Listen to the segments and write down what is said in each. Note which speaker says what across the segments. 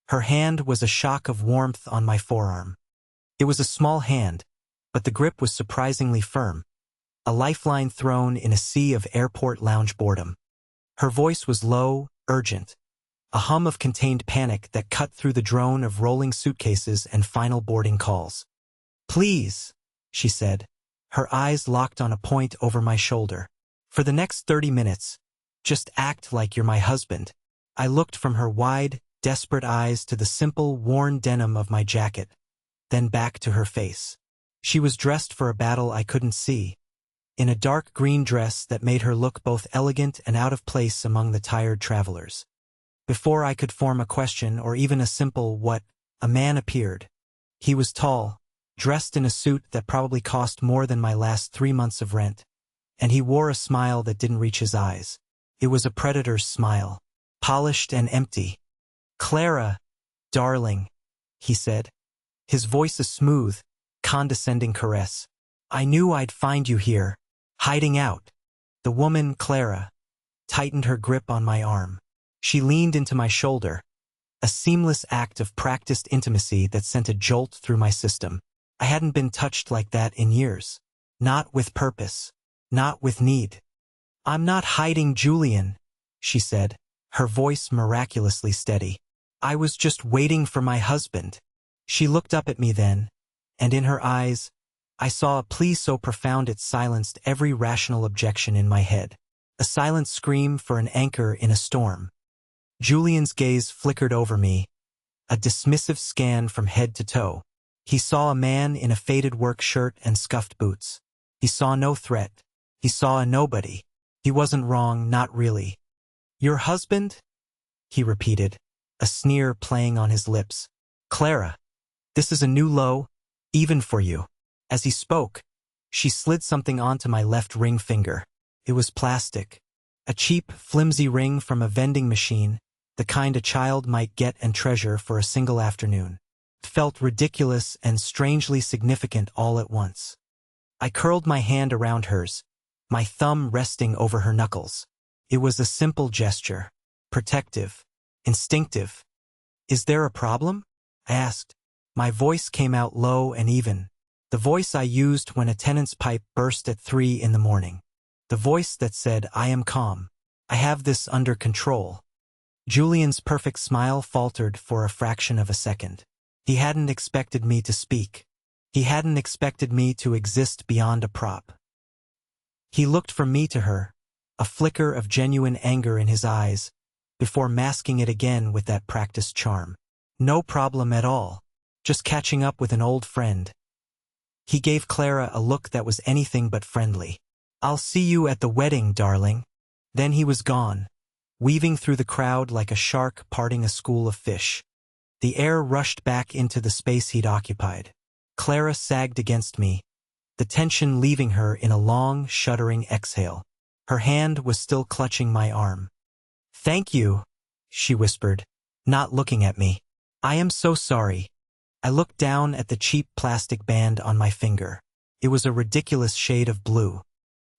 Speaker 1: Her hand was a shock of warmth on my forearm. It was a small hand, but the grip was surprisingly firm, a lifeline thrown in a sea of airport lounge boredom. Her voice was low, urgent, a hum of contained panic that cut through the drone of rolling suitcases and final boarding calls. "Please," she said, her eyes locked on a point over my shoulder. "For the next 30 minutes, just act like you're my husband." I looked from her wide, desperate eyes to the simple, worn denim of my jacket, then back to her face. She was dressed for a battle I couldn't see, in a dark green dress that made her look both elegant and out of place among the tired travelers. Before I could form a question or even a simple what, a man appeared. He was tall, dressed in a suit that probably cost more than my last 3 months of rent, and he wore a smile that didn't reach his eyes. It was a predator's smile, polished and empty. "Clara, darling," he said, his voice a smooth, condescending caress. "I knew I'd find you here, hiding out." The woman, Clara, tightened her grip on my arm. She leaned into my shoulder, a seamless act of practiced intimacy that sent a jolt through my system. I hadn't been touched like that in years. Not with purpose. Not with need. "I'm not hiding Julian," she said, her voice miraculously steady. "I was just waiting for my husband." She looked up at me then, and in her eyes, I saw a plea so profound it silenced every rational objection in my head. A silent scream for an anchor in a storm. Julian's gaze flickered over me, a dismissive scan from head to toe. He saw a man in a faded work shirt and scuffed boots. He saw no threat. He saw a nobody. He wasn't wrong, not really. "Your husband?" he repeated, a sneer playing on his lips. "Clara, this is a new low, even for you." As he spoke, she slid something onto my left ring finger. It was plastic, a cheap, flimsy ring from a vending machine, the kind a child might get and treasure for a single afternoon. It felt ridiculous and strangely significant all at once. I curled my hand around hers, my thumb resting over her knuckles. It was a simple gesture, protective, instinctive. "Is there a problem?" I asked. My voice came out low and even, the voice I used when a tenant's pipe burst at 3 in the morning. The voice that said, "I am calm. I have this under control." Julian's perfect smile faltered for a fraction of a second. He hadn't expected me to speak. He hadn't expected me to exist beyond a prop. He looked from me to her, a flicker of genuine anger in his eyes, before masking it again with that practiced charm. "No problem at all. Just catching up with an old friend." He gave Clara a look that was anything but friendly. "I'll see you at the wedding, darling." Then he was gone, weaving through the crowd like a shark parting a school of fish. The air rushed back into the space he'd occupied. Clara sagged against me, the tension leaving her in a long, shuddering exhale. Her hand was still clutching my arm. "Thank you," she whispered, not looking at me. "I am so sorry." I looked down at the cheap plastic band on my finger. It was a ridiculous shade of blue.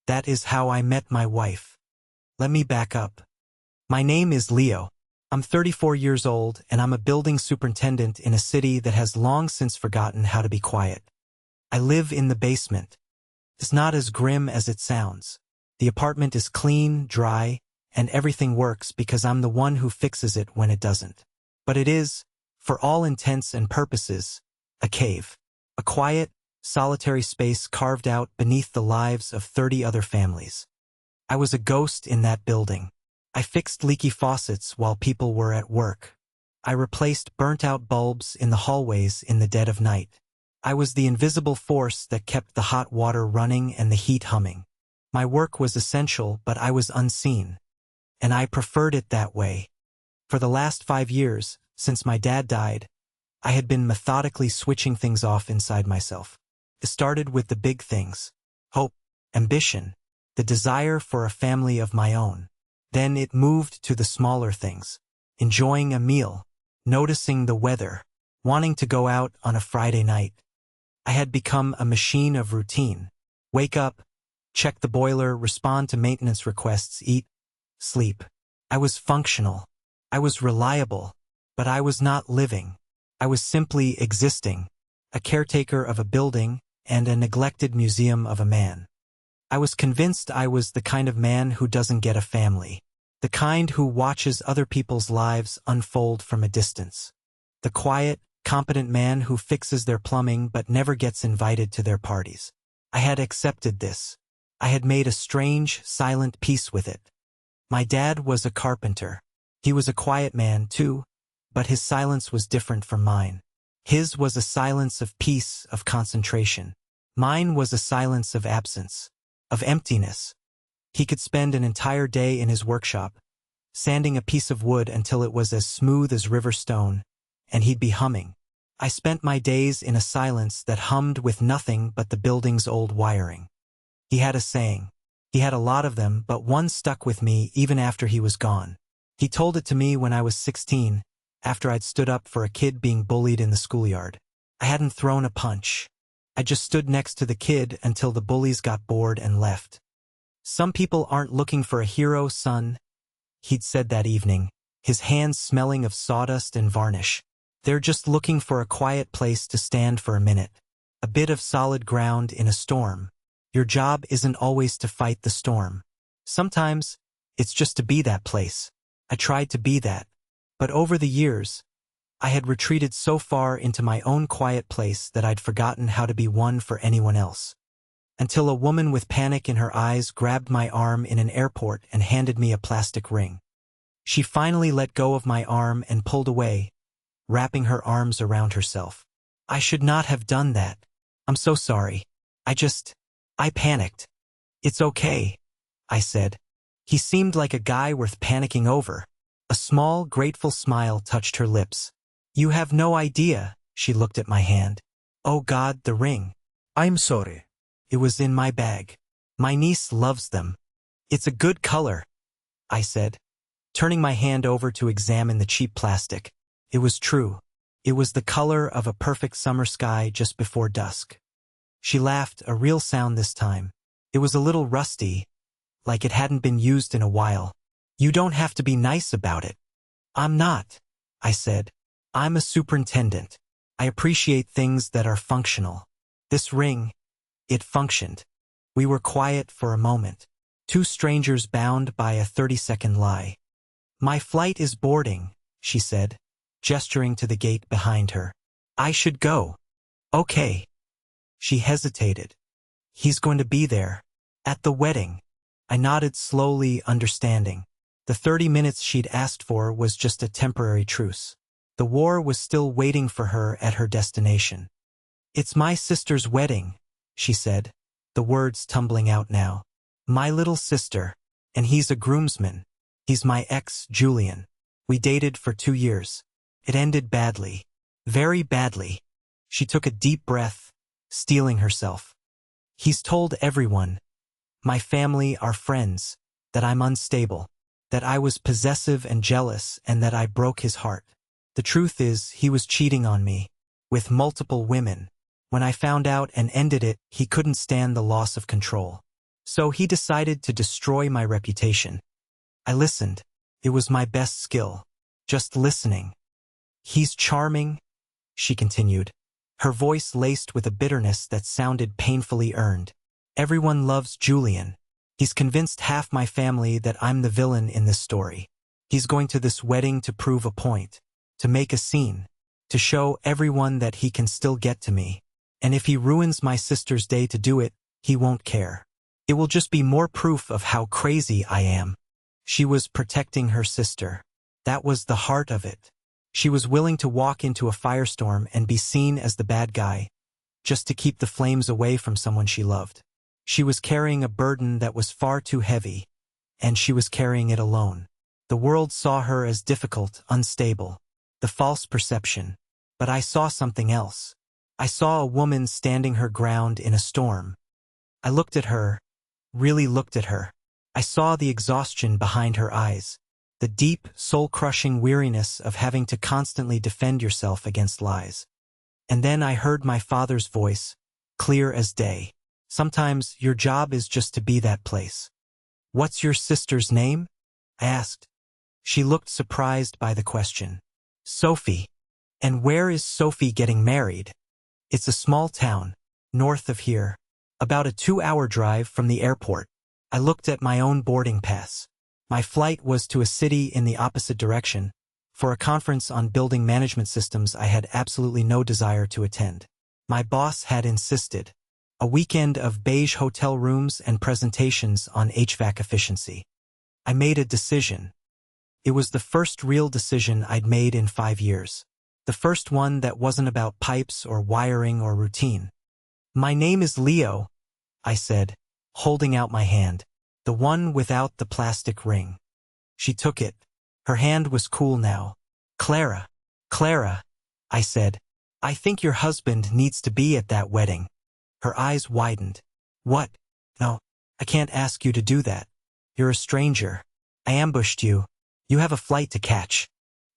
Speaker 1: "That is how I met my wife." Let me back up. My name is Leo. I'm 34 years old, and I'm a building superintendent in a city that has long since forgotten how to be quiet. I live in the basement. It's not as grim as it sounds. The apartment is clean, dry, and everything works because I'm the one who fixes it when it doesn't. But it is, for all intents and purposes, a cave. A quiet, solitary space carved out beneath the lives of 30 other families. I was a ghost in that building. I fixed leaky faucets while people were at work. I replaced burnt-out bulbs in the hallways in the dead of night. I was the invisible force that kept the hot water running and the heat humming. My work was essential, but I was unseen. And I preferred it that way. For the last 5 years, since my dad died, I had been methodically switching things off inside myself. It started with the big things: hope, ambition, the desire for a family of my own. Then it moved to the smaller things: enjoying a meal, noticing the weather, wanting to go out on a Friday night. I had become a machine of routine. Wake up, check the boiler, respond to maintenance requests, eat, sleep. I was functional. I was reliable. But I was not living. I was simply existing, a caretaker of a building and a neglected museum of a man. I was convinced I was the kind of man who doesn't get a family, the kind who watches other people's lives unfold from a distance, the quiet, competent man who fixes their plumbing but never gets invited to their parties. I had accepted this. I had made a strange, silent peace with it. My dad was a carpenter. He was a quiet man, too, but his silence was different from mine. His was a silence of peace, of concentration. Mine was a silence of absence, of emptiness. He could spend an entire day in his workshop, sanding a piece of wood until it was as smooth as river stone, and he'd be humming. I spent my days in a silence that hummed with nothing but the building's old wiring. He had a saying. He had a lot of them, but one stuck with me even after he was gone. He told it to me when I was 16, after I'd stood up for a kid being bullied in the schoolyard. I hadn't thrown a punch. I just stood next to the kid until the bullies got bored and left. Some people aren't looking for a hero, son, he'd said that evening, his hands smelling of sawdust and varnish. They're just looking for a quiet place to stand for a minute, a bit of solid ground in a storm. Your job isn't always to fight the storm. Sometimes, it's just to be that place. I tried to be that. But over the years, I had retreated so far into my own quiet place that I'd forgotten how to be one for anyone else. Until a woman with panic in her eyes grabbed my arm in an airport and handed me a plastic ring. She finally let go of my arm and pulled away, wrapping her arms around herself. I should not have done that. I'm so sorry. I panicked. It's okay, I said. He seemed like a guy worth panicking over. A small, grateful smile touched her lips. You have no idea, she looked at my hand. Oh God, the ring.
Speaker 2: I'm sorry.
Speaker 1: It was in my bag. My niece loves them. It's a good color, I said, turning my hand over to examine the cheap plastic. It was true. It was the color of a perfect summer sky just before dusk. She laughed, a real sound this time. It was a little rusty, like it hadn't been used in a while. You don't have to be nice about it. I'm not, I said. I'm a superintendent. I appreciate things that are functional. This ring, it functioned. We were quiet for a moment. Two strangers bound by a 30-second lie. My flight is boarding, she said, gesturing to the gate behind her. I should go. Okay. She hesitated. He's going to be there. At the wedding. I nodded slowly, understanding. The 30 minutes she'd asked for was just a temporary truce. The war was still waiting for her at her destination. It's my sister's wedding, she said, the words tumbling out now. My little sister. And he's a groomsman. He's my ex, Julian. We dated for 2 years. It ended badly. Very badly. She took a deep breath, steeling herself. He's told everyone, my family, our friends, that I'm unstable, that I was possessive and jealous, and that I broke his heart. The truth is, he was cheating on me, with multiple women. When I found out and ended it, he couldn't stand the loss of control. So he decided to destroy my reputation. I listened. It was my best skill. Just listening. He's charming, she continued, her voice laced with a bitterness that sounded painfully earned. Everyone loves Julian. He's convinced half my family that I'm the villain in this story. He's going to this wedding to prove a point, to make a scene, to show everyone that he can still get to me. And if he ruins my sister's day to do it, he won't care. It will just be more proof of how crazy I am. She was protecting her sister. That was the heart of it. She was willing to walk into a firestorm and be seen as the bad guy, just to keep the flames away from someone she loved. She was carrying a burden that was far too heavy, and she was carrying it alone. The world saw her as difficult, unstable, the false perception. But I saw something else. I saw a woman standing her ground in a storm. I looked at her, really looked at her. I saw the exhaustion behind her eyes, the deep, soul-crushing weariness of having to constantly defend yourself against lies. And then I heard my father's voice, clear as day. Sometimes your job is just to be that place. What's your sister's name? I asked. She looked surprised by the question. Sophie. And where is Sophie getting married? It's a small town, north of here, about a 2-hour drive from the airport. I looked at my own boarding pass. My flight was to a city in the opposite direction, for a conference on building management systems I had absolutely no desire to attend. My boss had insisted. A weekend of beige hotel rooms and presentations on HVAC efficiency. I made a decision. It was the first real decision I'd made in 5 years. The first one that wasn't about pipes or wiring or routine. My name is Leo, I said, holding out my hand, the one without the plastic ring. She took it. Her hand was cool now. Clara, I said, I think your husband needs to be at that wedding. Her eyes widened. What? No, I can't ask you to do that. You're a stranger. I ambushed you. You have a flight to catch.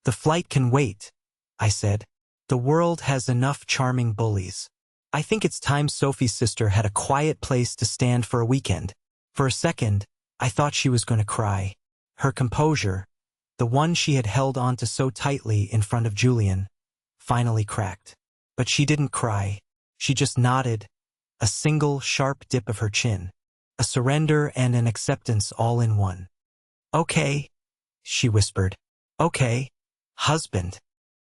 Speaker 1: The flight can wait, I said. The world has enough charming bullies. I think it's time Sophie's sister had a quiet place to stand for a weekend. For a second, I thought she was going to cry. Her composure, the one she had held onto so tightly in front of Julian, finally cracked. But she didn't cry. She just nodded, a single sharp dip of her chin, a surrender and an acceptance all in one. Okay, she whispered. Okay, husband.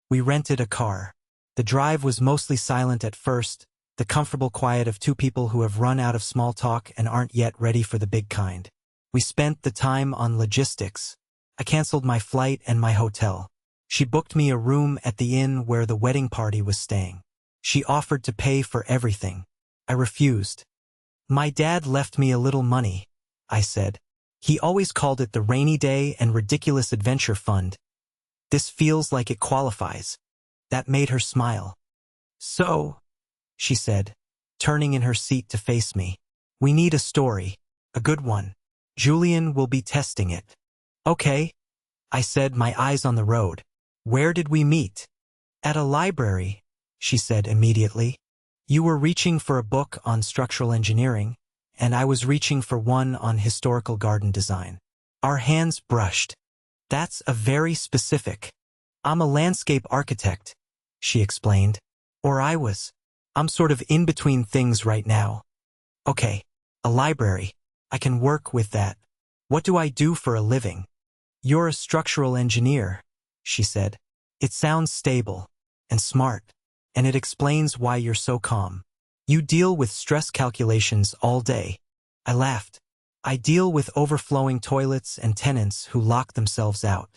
Speaker 1: We rented a car. The drive was mostly silent at first, the comfortable quiet of two people who have run out of small talk and aren't yet ready for the big kind. We spent the time on logistics. I canceled my flight and my hotel. She booked me a room at the inn where the wedding party was staying. She offered to pay for everything. I refused. My dad left me a little money, I said. He always called it the rainy day and ridiculous adventure fund. This feels like it qualifies. That made her smile. So, she said, turning in her seat to face me. We need a story. A good one. Julian will be testing it. Okay, I said, my eyes on the road. Where did we meet? At a library, she said immediately. You were reaching for a book on structural engineering, and I was reaching for one on historical garden design. Our hands brushed. That's a very specific. I'm a landscape architect, she explained. Or I was. I'm sort of in between things right now. Okay, a library. I can work with that. What do I do for a living? You're a structural engineer, she said. It sounds stable and smart, and it explains why you're so calm. You deal with stress calculations all day. I laughed. I deal with overflowing toilets and tenants who lock themselves out.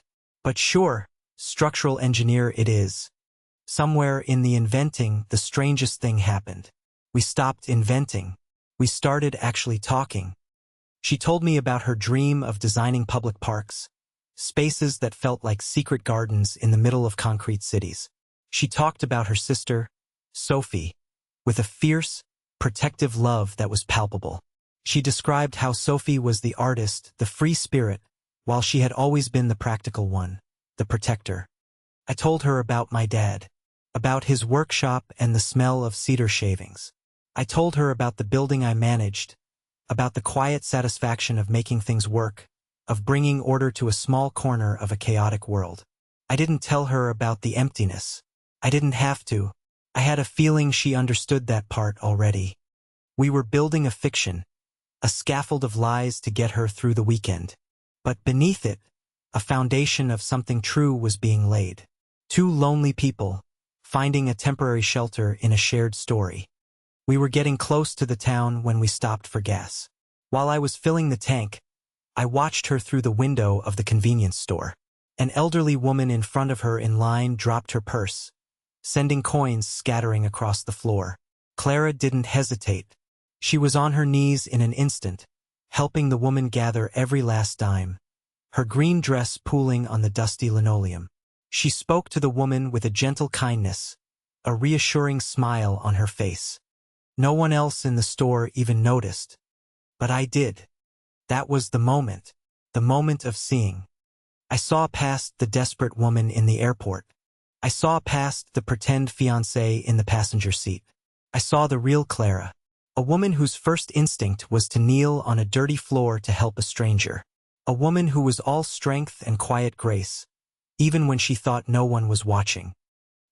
Speaker 1: But sure, structural engineer it is. Somewhere in the inventing, the strangest thing happened. We stopped inventing. We started actually talking. She told me about her dream of designing public parks, spaces that felt like secret gardens in the middle of concrete cities. She talked about her sister, Sophie, with a fierce, protective love that was palpable. She described how Sophie was the artist, the free spirit, while she had always been the practical one, the protector. I told her about my dad, about his workshop and the smell of cedar shavings. I told her about the building I managed, about the quiet satisfaction of making things work, of bringing order to a small corner of a chaotic world. I didn't tell her about the emptiness. I didn't have to. I had a feeling she understood that part already. We were building a fiction, a scaffold of lies to get her through the weekend. But beneath it, a foundation of something true was being laid. Two lonely people, finding a temporary shelter in a shared story. We were getting close to the town when we stopped for gas. While I was filling the tank, I watched her through the window of the convenience store. An elderly woman in front of her in line dropped her purse, sending coins scattering across the floor. Clara didn't hesitate. She was on her knees in an instant, helping the woman gather every last dime, her green dress pooling on the dusty linoleum. She spoke to the woman with a gentle kindness, a reassuring smile on her face. No one else in the store even noticed. But I did. That was the moment of seeing. I saw past the desperate woman in the airport. I saw past the pretend fiancé in the passenger seat. I saw the real Clara, a woman whose first instinct was to kneel on a dirty floor to help a stranger. A woman who was all strength and quiet grace, even when she thought no one was watching.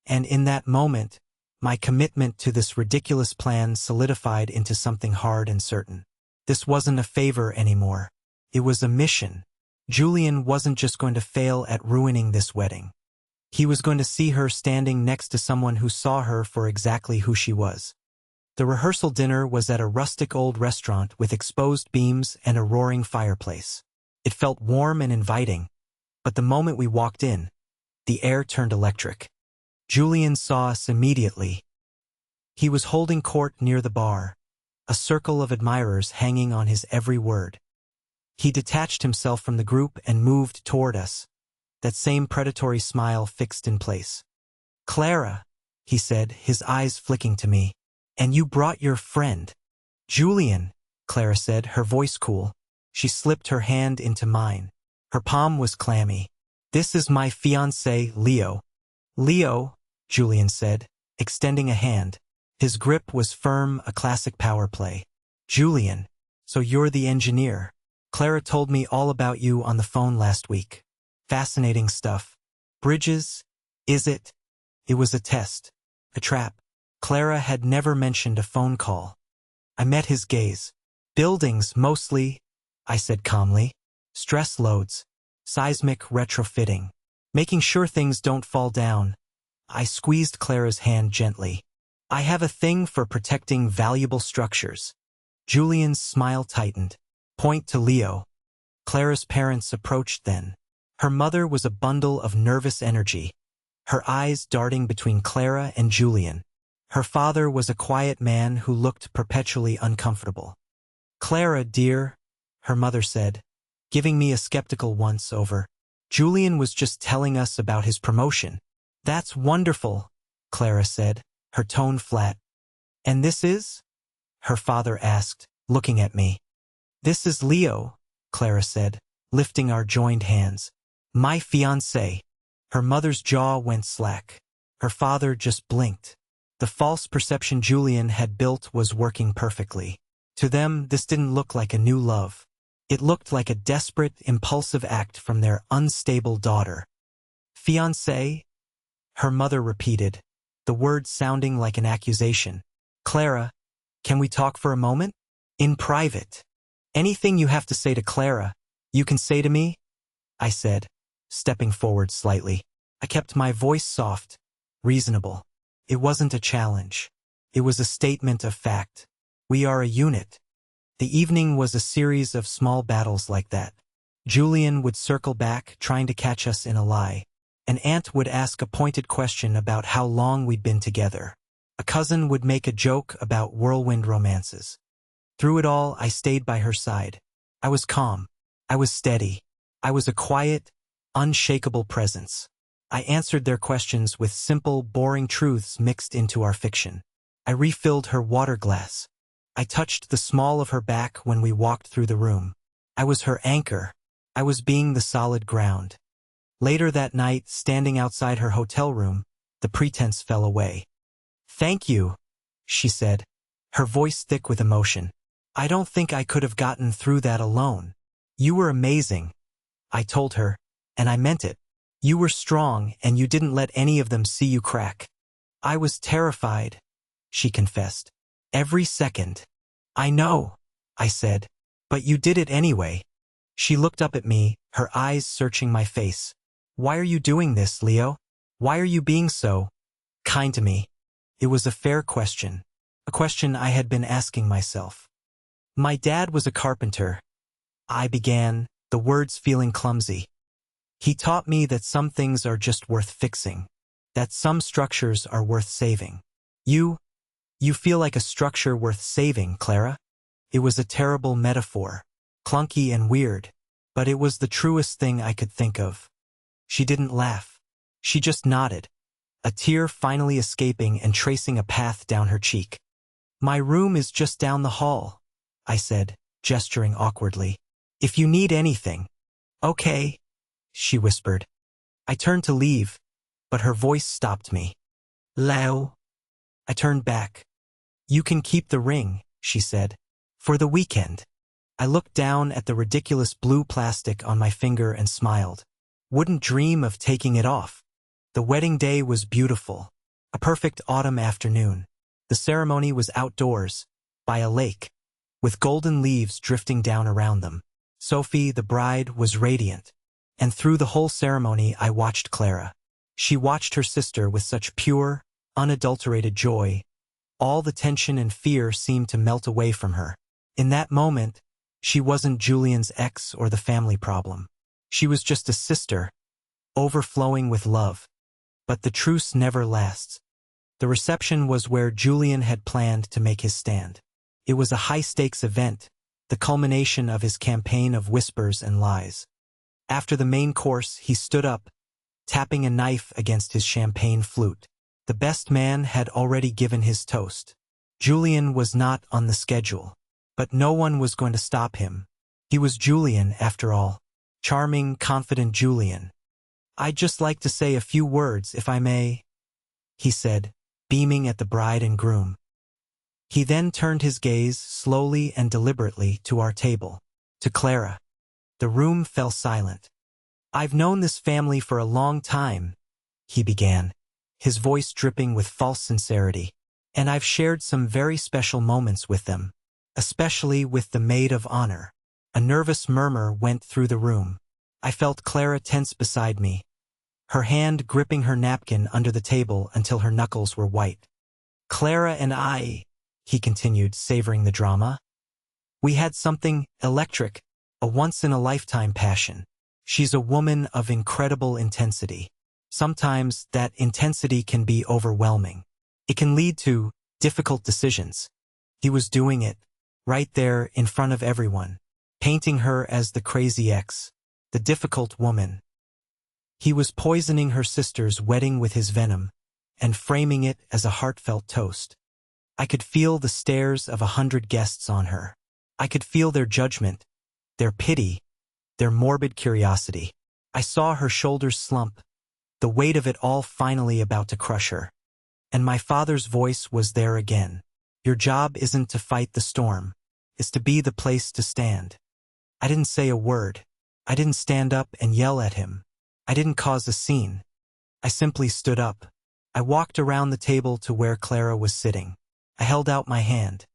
Speaker 1: And in that moment, my commitment to this ridiculous plan solidified into something hard and certain. This wasn't a favor anymore. It was a mission. Julian wasn't just going to fail at ruining this wedding. He was going to see her standing next to someone who saw her for exactly who she was. The rehearsal dinner was at a rustic old restaurant with exposed beams and a roaring fireplace. It felt warm and inviting, but the moment we walked in, the air turned electric. Julian saw us immediately. He was holding court near the bar, a circle of admirers hanging on his every word. He detached himself from the group and moved toward us, that same predatory smile fixed in place. "Clara," he said, his eyes flicking to me. "And you brought your friend." "Julian," Clara said, her voice cool. She slipped her hand into mine. Her palm was clammy. "This is my fiancé, Leo." "Leo," Julian said, extending a hand. His grip was firm, a classic power play. "Julian, so you're the engineer. Clara told me all about you on the phone last week. Fascinating stuff. Bridges, is it?" It was a test, a trap. Clara had never mentioned a phone call. I met his gaze. "Buildings, mostly," I said calmly. "Stress loads. Seismic retrofitting. Making sure things don't fall down." I squeezed Clara's hand gently. "I have a thing for protecting valuable structures." Julian's smile tightened. "Point to Leo." Clara's parents approached then. Her mother was a bundle of nervous energy, her eyes darting between Clara and Julian. Her father was a quiet man who looked perpetually uncomfortable. "Clara, dear," her mother said, giving me a skeptical once-over. "Julian was just telling us about his promotion." "That's wonderful," Clara said, her tone flat. "And this is?" her father asked, looking at me. "This is Leo," Clara said, lifting our joined hands. "My fiancé." Her mother's jaw went slack. Her father just blinked. The false perception Julian had built was working perfectly. To them, this didn't look like a new love. It looked like a desperate, impulsive act from their unstable daughter. "Fiancé?" her mother repeated, the word sounding like an accusation. "Clara, can we talk for a moment? In private. Anything you have to say to Clara, you can say to me," I said, stepping forward slightly. I kept my voice soft, reasonable. It wasn't a challenge. It was a statement of fact. We are a unit. The evening was a series of small battles like that. Julian would circle back, trying to catch us in a lie. An aunt would ask a pointed question about how long we'd been together. A cousin would make a joke about whirlwind romances. Through it all, I stayed by her side. I was calm. I was steady. I was a quiet, unshakable presence. I answered their questions with simple, boring truths mixed into our fiction. I refilled her water glass. I touched the small of her back when we walked through the room. I was her anchor. I was being the solid ground. Later that night, standing outside her hotel room, the pretense fell away. "Thank you," she said, her voice thick with emotion. "I don't think I could have gotten through that alone. You were amazing," I told her, and I meant it. "You were strong, and you didn't let any of them see you crack." "I was terrified," she confessed. "Every second." "I know," I said, "but you did it anyway." She looked up at me, her eyes searching my face. "Why are you doing this, Leo? Why are you being so kind to me?" It was a fair question, a question I had been asking myself. "My dad was a carpenter," I began, the words feeling clumsy. "He taught me that some things are just worth fixing, that some structures are worth saving." You feel like a structure worth saving, Clara?" It was a terrible metaphor, clunky and weird, but it was the truest thing I could think of. She didn't laugh. She just nodded, a tear finally escaping and tracing a path down her cheek. "My room is just down the hall," I said, gesturing awkwardly. "If you need anything." "Okay," she whispered. I turned to leave, but her voice stopped me. "Leo." I turned back. "You can keep the ring," she said, "for the weekend." I looked down at the ridiculous blue plastic on my finger and smiled. wouldn't dream of taking it off. The wedding day was beautiful, a perfect autumn afternoon. The ceremony was outdoors, by a lake, with golden leaves drifting down around them. Sophie, the bride, was radiant, and through the whole ceremony I watched Clara. She watched her sister with such pure, unadulterated joy. All the tension and fear seemed to melt away from her. In that moment, she wasn't Julian's ex or the family problem. She was just a sister, overflowing with love. But the truce never lasts. The reception was where Julian had planned to make his stand. It was a high-stakes event, the culmination of his campaign of whispers and lies. After the main course, he stood up, tapping a knife against his champagne flute. The best man had already given his toast. Julian was not on the schedule, but no one was going to stop him. He was Julian, after all. Charming, confident Julian. "I'd just like to say a few words, if I may," he said, beaming at the bride and groom. He then turned his gaze slowly and deliberately to our table, to Clara. The room fell silent. "I've known this family for a long time," he began, his voice dripping with false sincerity, "and I've shared some very special moments with them, especially with the maid of honor." A nervous murmur went through the room. I felt Clara tense beside me, her hand gripping her napkin under the table until her knuckles were white. "Clara and I," he continued, savoring the drama, "we had something electric, a once-in-a-lifetime passion. She's a woman of incredible intensity. Sometimes that intensity can be overwhelming. It can lead to difficult decisions. He was doing it, right there in front of everyone, painting her as the crazy ex, the difficult woman. He was poisoning her sister's wedding with his venom, and framing it as a heartfelt toast. I could feel the stares of 100 guests on her. I could feel their judgment, their pity, their morbid curiosity. I saw her shoulders slump, the weight of it all finally about to crush her. And my father's voice was there again. "Your job isn't to fight the storm. It's to be the place to stand." I didn't say a word. I didn't stand up and yell at him. I didn't cause a scene. I simply stood up. I walked around the table to where Clara was sitting. I held out my hand.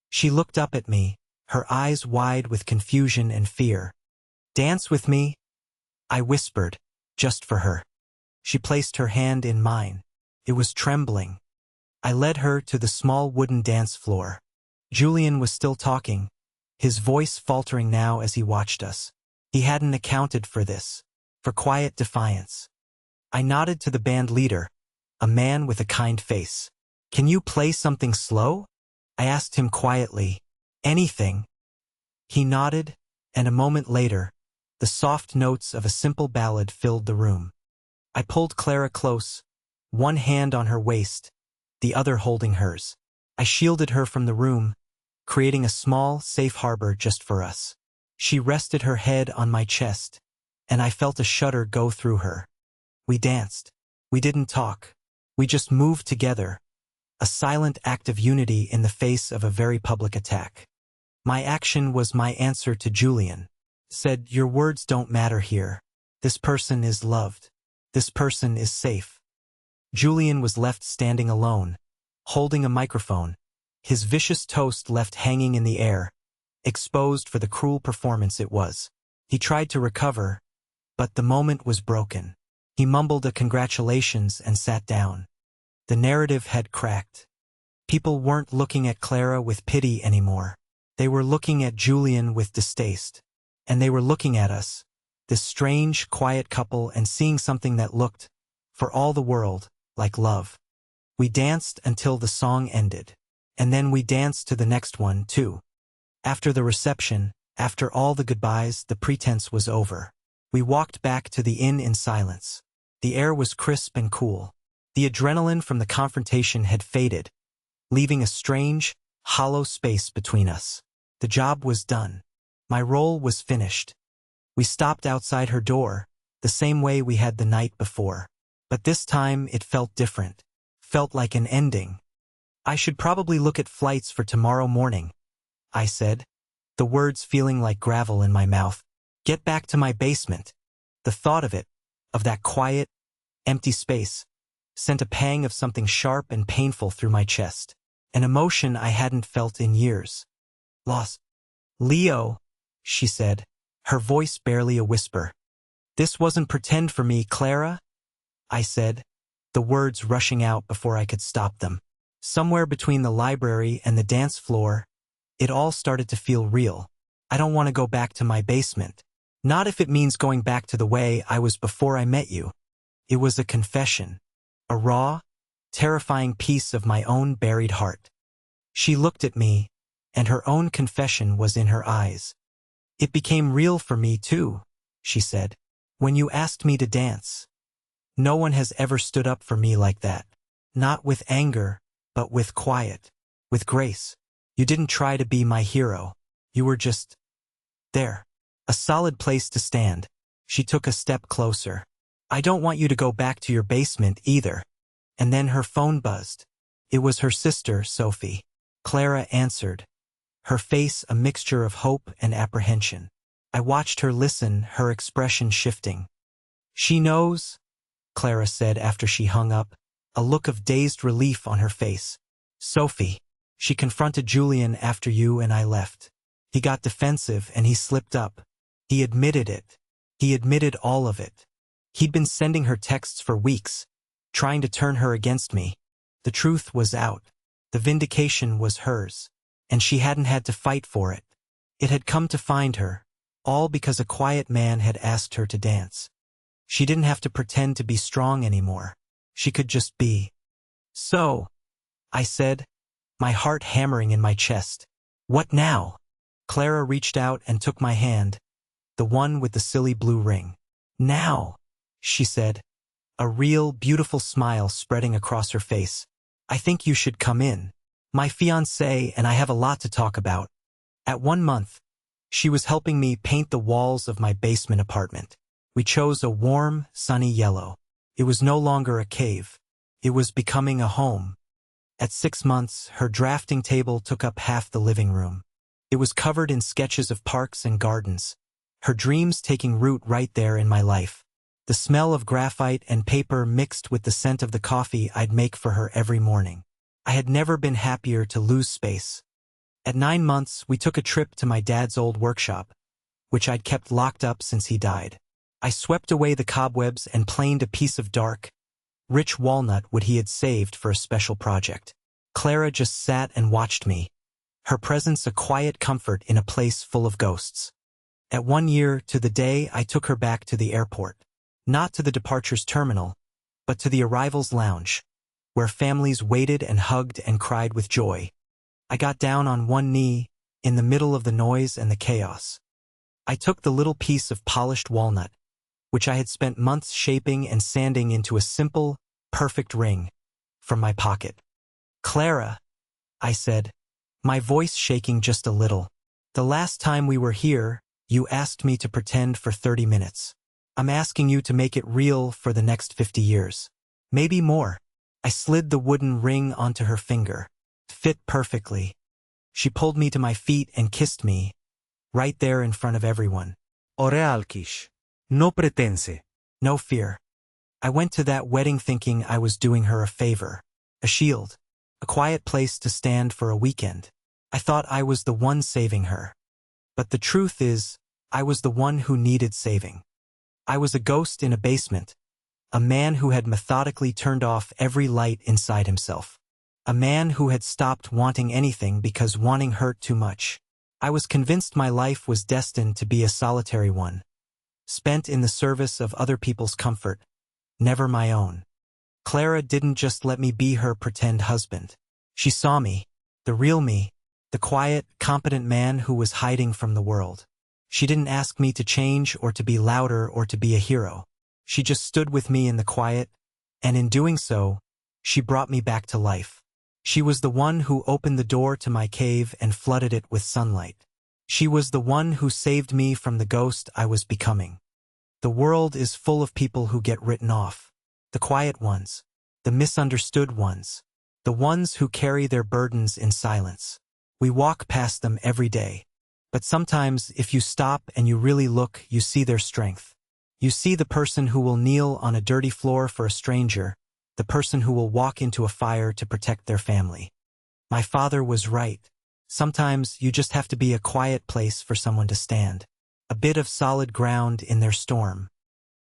Speaker 1: She looked up at me, her eyes wide with confusion and fear. "Dance with me," I whispered, just for her. She placed her hand in mine. It was trembling. I led her to the small wooden dance floor. Julian was still talking, his voice faltering now as he watched us. He hadn't accounted for this, for quiet defiance. I nodded to the band leader, a man with a kind face. "Can you play something slow?" I asked him quietly. "Anything." He nodded, and a moment later, the soft notes of a simple ballad filled the room. I pulled Clara close, one hand on her waist, the other holding hers. I shielded her from the room, creating a small, safe harbor just for us. She rested her head on my chest, and I felt a shudder go through her. We danced. We didn't talk. We just moved together, a silent act of unity in the face of a very public attack. My action was my answer to Julian. Said, "Your words don't matter here. This person is loved. This person is safe." Julian was left standing alone, holding a microphone, his vicious toast left hanging in the air, exposed for the cruel performance it was. He tried to recover, but the moment was broken. He mumbled a congratulations and sat down. The narrative had cracked. People weren't looking at Clara with pity anymore. They were looking at Julian with distaste. And they were looking at us, this strange, quiet couple, and seeing something that looked, for all the world, like love. We danced until the song ended. And then we danced to the next one, too. After the reception, after all the goodbyes, the pretense was over. We walked back to the inn in silence. The air was crisp and cool. The adrenaline from the confrontation had faded, leaving a strange, hollow space between us. The job was done. My role was finished. We stopped outside her door, the same way we had the night before. But this time it felt different. Felt like an ending. "I should probably look at flights for tomorrow morning," I said, the words feeling like gravel in my mouth. "Get back to my basement." The thought of it, of that quiet, empty space, sent a pang of something sharp and painful through my chest, an emotion I hadn't felt in years. Loss. Leo, she said, her voice barely a whisper. This wasn't pretend for me, Clara, I said, the words rushing out before I could stop them. Somewhere between the library and the dance floor, it all started to feel real. I don't want to go back to my basement. Not if it means going back to the way I was before I met you. It was a confession, a raw, terrifying piece of my own buried heart. She looked at me, and her own confession was in her eyes. It became real for me too, she said, when you asked me to dance. No one has ever stood up for me like that. Not with anger, but with quiet, with grace. You didn't try to be my hero. You were just there. A solid place to stand. She took a step closer. I don't want you to go back to your basement either. And then her phone buzzed. It was her sister, Sophie. Clara answered, her face a mixture of hope and apprehension. I watched her listen, her expression shifting. She knows, Clara said after she hung up, a look of dazed relief on her face. Sophie, she confronted Julian after you and I left. He got defensive and he slipped up. He admitted it. He admitted all of it. He'd been sending her texts for weeks, trying to turn her against me. The truth was out. The vindication was hers, and she hadn't had to fight for it. It had come to find her, all because a quiet man had asked her to dance. She didn't have to pretend to be strong anymore. She could just be. So, I said, my heart hammering in my chest. What now? Clara reached out and took my hand, the one with the silly blue ring. Now, she said, a real, beautiful smile spreading across her face. I think you should come in. My fiancé and I have a lot to talk about. At 1 month, she was helping me paint the walls of my basement apartment. We chose a warm, sunny yellow. It was no longer a cave. It was becoming a home. At 6 months, her drafting table took up half the living room. It was covered in sketches of parks and gardens, her dreams taking root right there in my life. The smell of graphite and paper mixed with the scent of the coffee I'd make for her every morning. I had never been happier to lose space. At 9 months, we took a trip to my dad's old workshop, which I'd kept locked up since he died. I swept away the cobwebs and planed a piece of dark, rich walnut wood he had saved for a special project. Clara just sat and watched me, her presence a quiet comfort in a place full of ghosts. At 1 year to the day, I took her back to the airport. Not to the departures terminal, but to the arrivals lounge, where families waited and hugged and cried with joy. I got down on one knee, in the middle of the noise and the chaos. I took the little piece of polished walnut, which I had spent months shaping and sanding into a simple, perfect ring, from my pocket. Clara, I said, my voice shaking just a little. The last time we were here, you asked me to pretend for 30 minutes. I'm asking you to make it real for the next 50 years. Maybe more. I slid the wooden ring onto her finger. Fit perfectly. She pulled me to my feet and kissed me, right there in front of everyone.
Speaker 2: Orealkish. No pretense.
Speaker 1: No fear. I went to that wedding thinking I was doing her a favor, a shield, a quiet place to stand for a weekend. I thought I was the one saving her. But the truth is, I was the one who needed saving. I was a ghost in a basement, a man who had methodically turned off every light inside himself, a man who had stopped wanting anything because wanting hurt too much. I was convinced my life was destined to be a solitary one, spent in the service of other people's comfort, never my own. Clara didn't just let me be her pretend husband. She saw me, the real me, the quiet, competent man who was hiding from the world. She didn't ask me to change or to be louder or to be a hero. She just stood with me in the quiet, and in doing so, she brought me back to life. She was the one who opened the door to my cave and flooded it with sunlight. She was the one who saved me from the ghost I was becoming. The world is full of people who get written off. The quiet ones, the misunderstood ones, the ones who carry their burdens in silence. We walk past them every day. But sometimes, if you stop and you really look, you see their strength. You see the person who will kneel on a dirty floor for a stranger, the person who will walk into a fire to protect their family. My father was right. Sometimes you just have to be a quiet place for someone to stand. A bit of solid ground in their storm.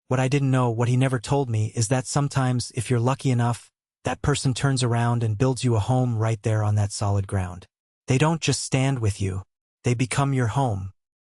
Speaker 1: What I didn't know, what he never told me, is that sometimes, if you're lucky enough, that person turns around and builds you a home right there on that solid ground. They don't just stand with you. They become your home.